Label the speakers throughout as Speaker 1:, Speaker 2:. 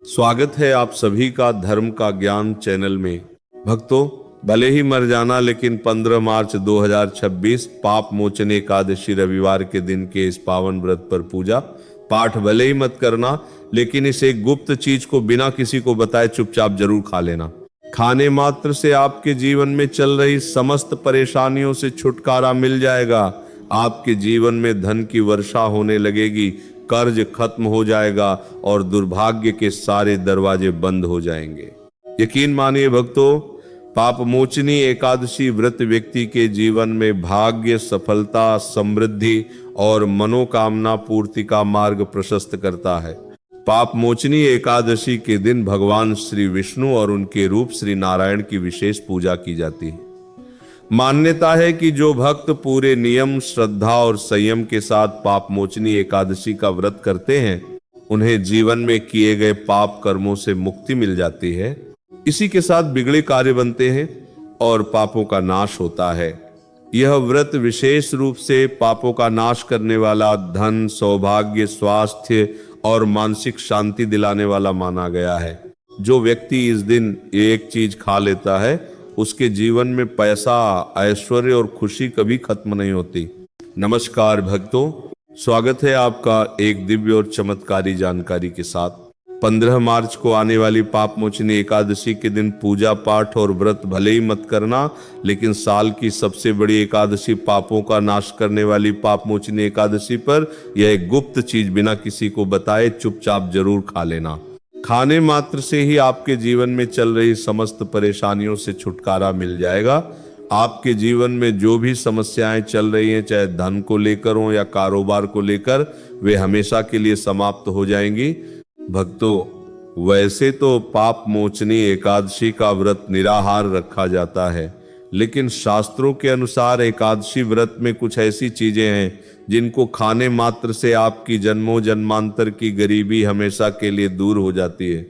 Speaker 1: स्वागत है आप सभी का धर्म का ज्ञान चैनल में। भक्तों, भले ही मर जाना, लेकिन 15 मार्च 2026 पाप मोचन एकादशी रविवार के दिन के इस पावन व्रत पर पूजा पाठ भले ही मत करना, लेकिन इस एक गुप्त चीज को बिना किसी को बताए चुपचाप जरूर खा लेना। खाने मात्र से आपके जीवन में चल रही समस्त परेशानियों से छुटकारा मिल जाएगा। आपके जीवन में धन की वर्षा होने लगेगी, कर्ज खत्म हो जाएगा और दुर्भाग्य के सारे दरवाजे बंद हो जाएंगे। यकीन मानिए भक्तों, पाप मोचनी एकादशी व्रत व्यक्ति के जीवन में भाग्य, सफलता, समृद्धि और मनोकामना पूर्ति का मार्ग प्रशस्त करता है। पाप मोचनी एकादशी के दिन भगवान श्री विष्णु और उनके रूप श्री नारायण की विशेष पूजा की जाती है। मान्यता है कि जो भक्त पूरे नियम, श्रद्धा और संयम के साथ पाप मोचनी एकादशी का व्रत करते हैं, उन्हें जीवन में किए गए पाप कर्मों से मुक्ति मिल जाती है। इसी के साथ बिगड़े कार्य बनते हैं और पापों का नाश होता है। यह व्रत विशेष रूप से पापों का नाश करने वाला, धन, सौभाग्य, स्वास्थ्य और मानसिक शांति दिलाने वाला माना गया है। जो व्यक्ति इस दिन एक चीज खा लेता है, उसके जीवन में पैसा, ऐश्वर्य और खुशी कभी खत्म नहीं होती। नमस्कार भक्तों, स्वागत है आपका एक दिव्य और चमत्कारी जानकारी के साथ। 15 मार्च को आने वाली पाप मोचनी एकादशी के दिन पूजा पाठ और व्रत भले ही मत करना, लेकिन साल की सबसे बड़ी एकादशी, पापों का नाश करने वाली पाप मोचनी एकादशी पर यह एक गुप्त चीज बिना किसी को बताए चुपचाप जरूर खा लेना। खाने मात्र से ही आपके जीवन में चल रही समस्त परेशानियों से छुटकारा मिल जाएगा। आपके जीवन में जो भी समस्याएं चल रही हैं, चाहे धन को लेकर हो या कारोबार को लेकर, वे हमेशा के लिए समाप्त हो जाएंगी। भक्तों, वैसे तो पाप मोचनी एकादशी का व्रत निराहार रखा जाता है, लेकिन शास्त्रों के अनुसार एकादशी व्रत में कुछ ऐसी चीजें हैं जिनको खाने मात्र से आपकी जन्मों जन्मांतर की गरीबी हमेशा के लिए दूर हो जाती है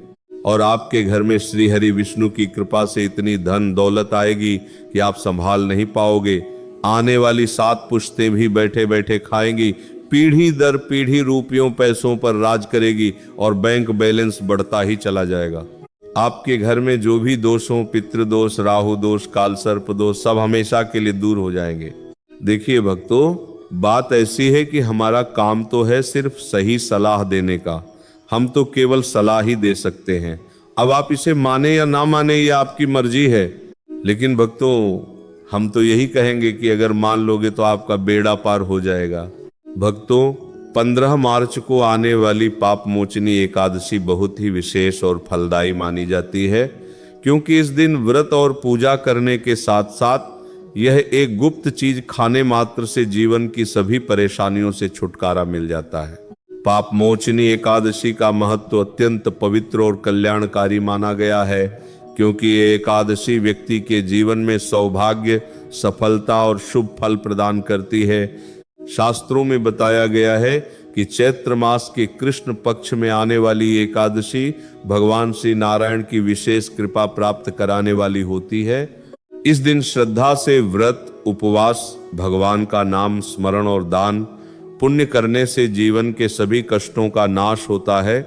Speaker 1: और आपके घर में श्री हरि विष्णु की कृपा से इतनी धन दौलत आएगी कि आप संभाल नहीं पाओगे। आने वाली 7 पुश्तें भी बैठे बैठे खाएंगी, पीढ़ी दर पीढ़ी रुपयों पैसों पर राज करेगी और बैंक बैलेंस बढ़ता ही चला जाएगा। आपके घर में जो भी दोष हो, पितृदोष, राहु दोष, काल सर्प दोष, सब हमेशा के लिए दूर हो जाएंगे। देखिए भक्तों, बात ऐसी है कि हमारा काम तो है सिर्फ सही सलाह देने का। हम तो केवल सलाह ही दे सकते हैं। अब आप इसे माने या ना माने, ये आपकी मर्जी है। लेकिन भक्तों, हम तो यही कहेंगे कि अगर मान लोगे तो आपका बेड़ा पार हो जाएगा। भक्तों, 15 मार्च को आने वाली पाप मोचनी एकादशी बहुत ही विशेष और फलदायी मानी जाती है, क्योंकि इस दिन व्रत और पूजा करने के साथ साथ यह एक गुप्त चीज खाने मात्र से जीवन की सभी परेशानियों से छुटकारा मिल जाता है। पाप मोचनी एकादशी का महत्व अत्यंत पवित्र और कल्याणकारी माना गया है, क्योंकि ये एकादशी व्यक्ति के जीवन में सौभाग्य, सफलता और शुभ फल प्रदान करती है। शास्त्रों में बताया गया है कि चैत्र मास के कृष्ण पक्ष में आने वाली एकादशी भगवान श्री नारायण की विशेष कृपा प्राप्त कराने वाली होती है। इस दिन श्रद्धा से व्रत, उपवास, भगवान का नाम स्मरण और दान पुण्य करने से जीवन के सभी कष्टों का नाश होता है,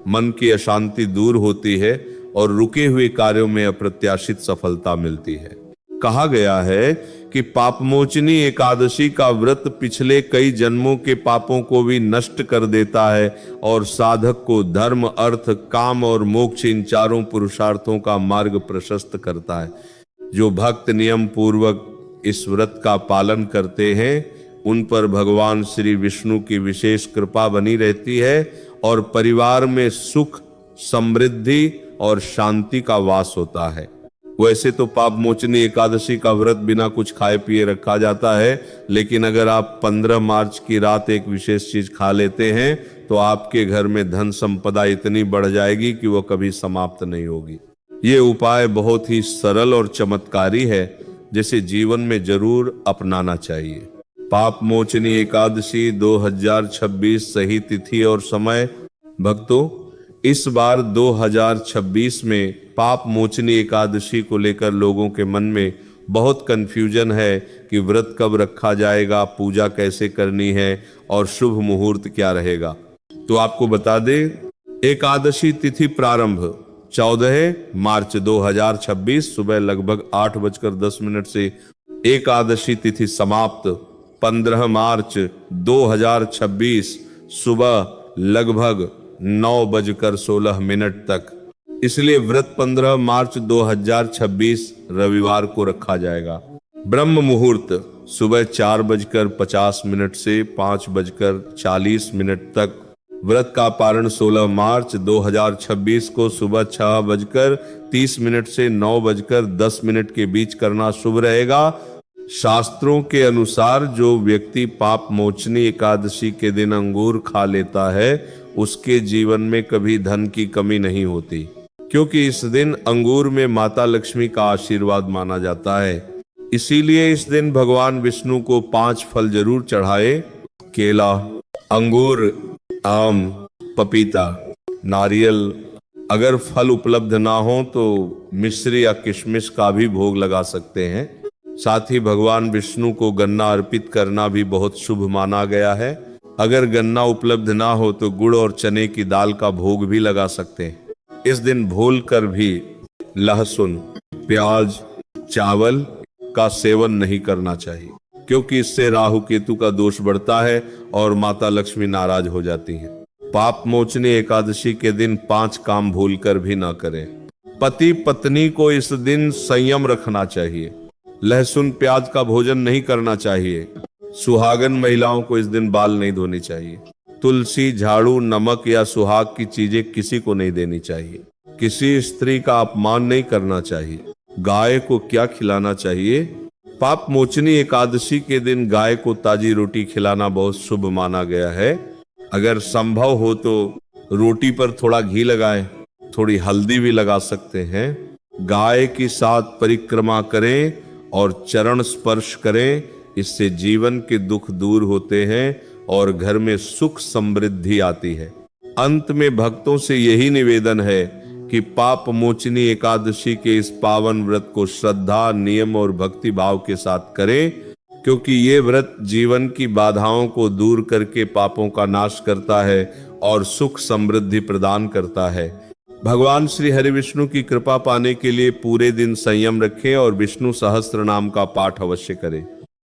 Speaker 1: मन की अशांति दूर होती है और रुके हुए कार्यों में अप्रत्याशित सफलता मिलती है। कहा गया है कि पापमोचनी एकादशी का व्रत पिछले कई जन्मों के पापों को भी नष्ट कर देता है और साधक को धर्म, अर्थ, काम और मोक्ष, इन चारों पुरुषार्थों का मार्ग प्रशस्त करता है। जो भक्त नियम पूर्वक इस व्रत का पालन करते हैं, उन पर भगवान श्री विष्णु की विशेष कृपा बनी रहती है और परिवार में सुख, समृद्धि और शांति का वास होता है। वैसे तो पाप मोचनी एकादशी का व्रत बिना कुछ खाए पिए रखा जाता है, लेकिन अगर आप 15 मार्च की रात एक विशेष चीज खा लेते हैं तो आपके घर में धन संपदा इतनी बढ़ जाएगी कि वो कभी समाप्त नहीं होगी। ये उपाय बहुत ही सरल और चमत्कारी है, जिसे जीवन में जरूर अपनाना चाहिए। पाप मोचनी एकादशी 2026 सही तिथि और समय। भक्तों, इस बार 2026 में पाप मोचनी एकादशी को लेकर लोगों के मन में बहुत कंफ्यूजन है कि व्रत कब रखा जाएगा, पूजा कैसे करनी है और शुभ मुहूर्त क्या रहेगा। तो आपको बता दें, एकादशी तिथि प्रारंभ 14 मार्च 2026 सुबह लगभग 8:10 से। एकादशी तिथि समाप्त 15 मार्च 2026 सुबह लगभग 9:16 तक। इसलिए व्रत 15 मार्च 2026 रविवार को रखा जाएगा। ब्रह्म मुहूर्त सुबह 4:50 से 5:40 तक। व्रत का पारण 16 मार्च 2026 को सुबह 6:30 से 9:10 के बीच करना शुभ रहेगा। शास्त्रों के अनुसार जो व्यक्ति पाप मोचनी एकादशी के दिन अंगूर खा लेता है उसके जीवन में कभी धन की कमी नहीं होती, क्योंकि इस दिन अंगूर में माता लक्ष्मी का आशीर्वाद माना जाता है। इसीलिए इस दिन भगवान विष्णु को 5 फल जरूर चढ़ाए। केला, अंगूर, आम, पपीता, नारियल। अगर फल उपलब्ध ना हो तो मिश्री या किशमिश का भी भोग लगा सकते हैं। साथ ही भगवान विष्णु को गन्ना अर्पित करना भी बहुत शुभ माना गया है। अगर गन्ना उपलब्ध ना हो तो गुड़ और चने की दाल का भोग भी लगा सकते हैं। इस दिन भूल कर भी लहसुन, प्याज, चावल का सेवन नहीं करना चाहिए, क्योंकि इससे राहु केतु का दोष बढ़ता है और माता लक्ष्मी नाराज हो जाती हैं। पाप मोचनी एकादशी के दिन 5 काम भूल कर भी ना करें। पति पत्नी को इस दिन संयम रखना चाहिए। लहसुन प्याज का भोजन नहीं करना चाहिए। सुहागन महिलाओं को इस दिन बाल नहीं धोने चाहिए। तुलसी, झाड़ू, नमक या सुहाग की चीजें किसी को नहीं देनी चाहिए। किसी स्त्री का अपमान नहीं करना चाहिए। गाय को क्या खिलाना चाहिए? पाप मोचनी एकादशी के दिन गाय को ताजी रोटी खिलाना बहुत शुभ माना गया है। अगर संभव हो तो रोटी पर थोड़ा घी लगाएं, थोड़ी हल्दी भी लगा सकते हैं। गाय की 7 परिक्रमा करें और चरण स्पर्श करें। इससे जीवन के दुख दूर होते हैं और घर में सुख समृद्धि आती है। अंत में भक्तों से यही निवेदन है कि पाप मोचनी एकादशी के इस पावन व्रत को श्रद्धा, नियम और भक्ति भाव के साथ करें, क्योंकि ये व्रत जीवन की बाधाओं को दूर करके पापों का नाश करता है और सुख समृद्धि प्रदान करता है। भगवान श्री हरि विष्णु की कृपा पाने के लिए पूरे दिन संयम रखें और विष्णु सहस्त्र नाम का पाठ अवश्य करें।